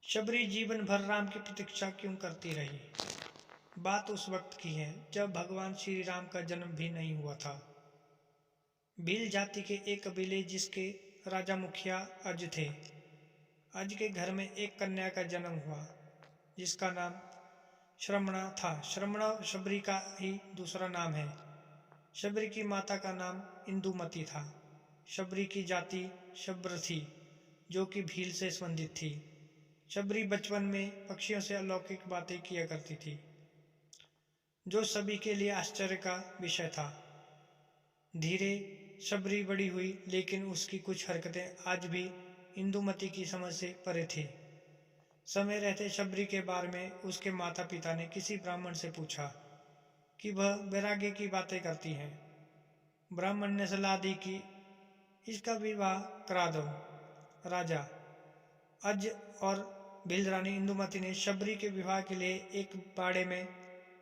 शबरी जीवन भर राम की प्रतीक्षा क्यों करती रही। बात उस वक्त की है जब भगवान श्री राम का जन्म भी नहीं हुआ था। भील जाति के एक कबीले जिसके राजा मुखिया अज थे। अज के घर में एक कन्या का जन्म हुआ जिसका नाम श्रमणा था। श्रमणा शबरी का ही दूसरा नाम है। शबरी की माता का नाम इंदुमती था। शबरी की जाति शब्र थी जो कि भील से संबंधित थी। शबरी बचपन में पक्षियों से अलौकिक बातें किया करती थी जो सभी के लिए आश्चर्य का विषय था। धीरे शबरी बड़ी हुई लेकिन उसकी कुछ हरकतें आज भी इंदुमती की समझ से परे थी। समय रहते शबरी के बारे में उसके माता पिता ने किसी ब्राह्मण से पूछा कि वह वैराग्य की बातें करती हैं। ब्राह्मण ने सलाह दी कि इसका विवाह करा दो। राजा अज और भील रानी इंदुमती ने शबरी के विवाह के लिए एक बाड़े में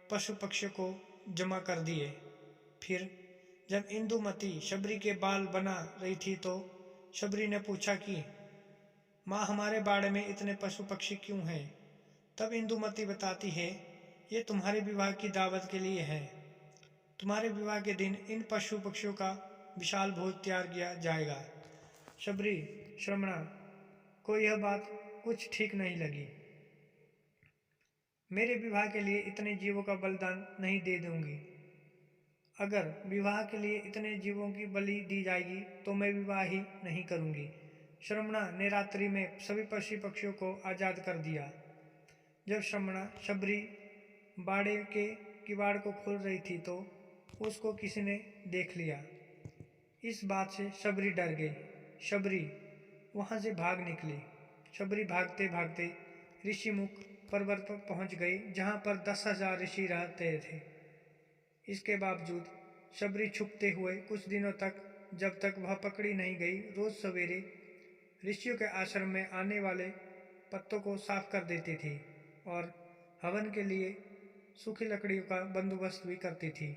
पशु पक्षियों को जमा कर दिए। फिर जब इंदुमती शबरी के बाल बना रही थी तो शबरी ने पूछा कि माँ हमारे बाड़े में इतने पशु पक्षी क्यों हैं। तब इंदुमती बताती है ये तुम्हारे विवाह की दावत के लिए है। तुम्हारे विवाह के दिन इन पशु पक्षियों का विशाल भोज तैयार किया जाएगा। शबरी श्रमणा को यह बात कुछ ठीक नहीं लगी। मेरे विवाह के लिए इतने जीवों का बलिदान नहीं दे दूंगी। अगर विवाह के लिए इतने जीवों की बलि दी जाएगी तो मैं विवाह ही नहीं करूंगी। श्रमणा ने रात्रि में सभी पशु पक्षियों को आजाद कर दिया। जब श्रमणा शबरी बाड़े के किवाड़ को खोल रही थी तो उसको किसी ने देख लिया। इस बात से शबरी डर गई। शबरी वहां से भाग निकली। शबरी भागते भागते ऋषिमुख पर्वत पर पहुंच गई जहां पर 10,000 ऋषि रहते थे। इसके बावजूद शबरी छुपते हुए कुछ दिनों तक, जब तक वह पकड़ी नहीं गई, रोज सवेरे ऋषियों के आश्रम में आने वाले पत्तों को साफ कर देती थी और हवन के लिए सूखी लकड़ियों का बंदोबस्त भी करती थी।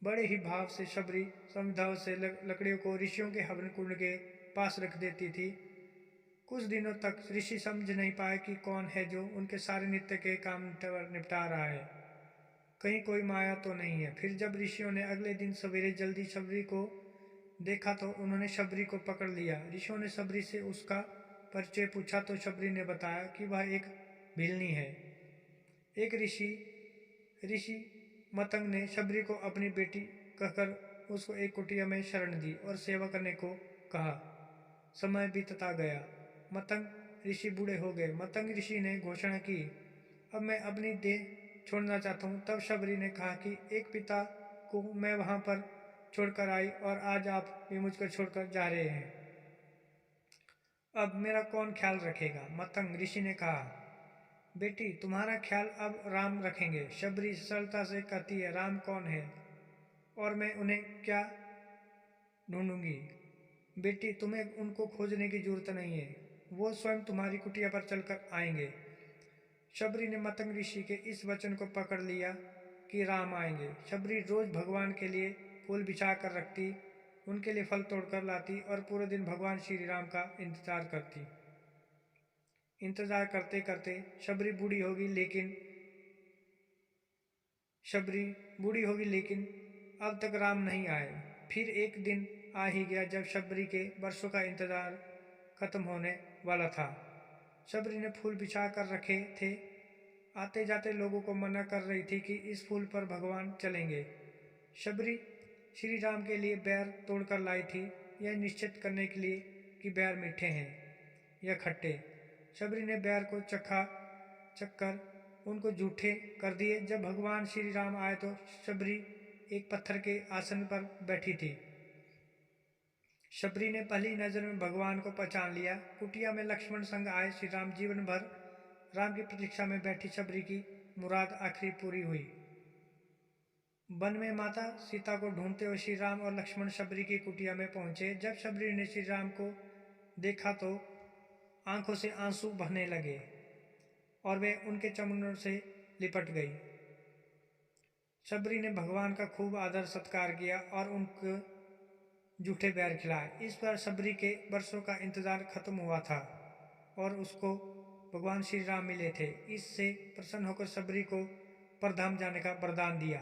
बड़े ही भाव से शबरी समझाव से लकड़ियों को ऋषियों के हवन कुंड के पास रख देती थी। कुछ दिनों तक ऋषि समझ नहीं पाए कि कौन है जो उनके सारे नित्य के काम निपटा रहा है। कहीं कोई माया तो नहीं है। फिर जब ऋषियों ने अगले दिन सवेरे जल्दी शबरी को देखा तो उन्होंने शबरी को पकड़ लिया। ऋषियों ने शबरी से उसका परिचय पूछा तो शबरी ने बताया कि वह एक भिलनी है। एक ऋषि मतंग ने शबरी को अपनी बेटी कहकर उसको एक कुटिया में शरण दी और सेवा करने को कहा। समय बीतता गया। मतंग ऋषि बूढ़े हो गए। मतंग ऋषि ने घोषणा की, अब मैं अपनी देह छोड़ना चाहता हूँ। तब शबरी ने कहा कि एक पिता को मैं वहां पर छोड़कर आई और आज आप भी मुझको छोड़कर जा रहे हैं। अब मेरा कौन ख्याल रखेगा। मतंग ऋषि ने कहा, बेटी तुम्हारा ख्याल अब राम रखेंगे। शबरी सरलता से कहती है, राम कौन है और मैं उन्हें क्या ढूंढूंगी। बेटी तुम्हें उनको खोजने की जरूरत नहीं है, वो स्वयं तुम्हारी कुटिया पर चलकर आएंगे। शबरी ने मतंग ऋषि के इस वचन को पकड़ लिया कि राम आएंगे। शबरी रोज भगवान के लिए फूल बिछा कर रखती, उनके लिए फल तोड़कर लाती और पूरे दिन भगवान श्री राम का इंतजार करती। इंतजार करते करते शबरी बूढ़ी होगी लेकिन अब तक राम नहीं आए। फिर एक दिन आ ही गया जब शबरी के वर्षों का इंतजार खत्म होने वाला था। शबरी ने फूल बिछा कर रखे थे। आते जाते लोगों को मना कर रही थी कि इस फूल पर भगवान चलेंगे। शबरी श्री राम के लिए बैर तोड़कर लाई थी, यह निश्चित करने के लिए कि बैर मीठे हैं या खट्टे। शबरी ने बैर को चखकर उनको जूठे कर दिए। जब भगवान श्री राम आए तो शबरी एक पत्थर के आसन पर बैठी थी। शबरी ने पहली नजर में भगवान को पहचान लिया। कुटिया में लक्ष्मण संग आए श्री राम। जीवन भर राम की प्रतीक्षा में बैठी शबरी की मुराद आखिरी पूरी हुई। वन में माता सीता को ढूंढते हुए श्री राम और लक्ष्मण शबरी की कुटिया में पहुंचे। जब शबरी ने श्री राम को देखा तो आंखों से आंसू बहने लगे और वे उनके चरणों से लिपट गई। शबरी ने भगवान का खूब आदर सत्कार किया और उनको जूठे बैर खिलाए। इस पर शबरी के वर्षों का इंतजार खत्म हुआ था और उसको भगवान श्री राम मिले थे। इससे प्रसन्न होकर सबरी को परधाम जाने का वरदान दिया।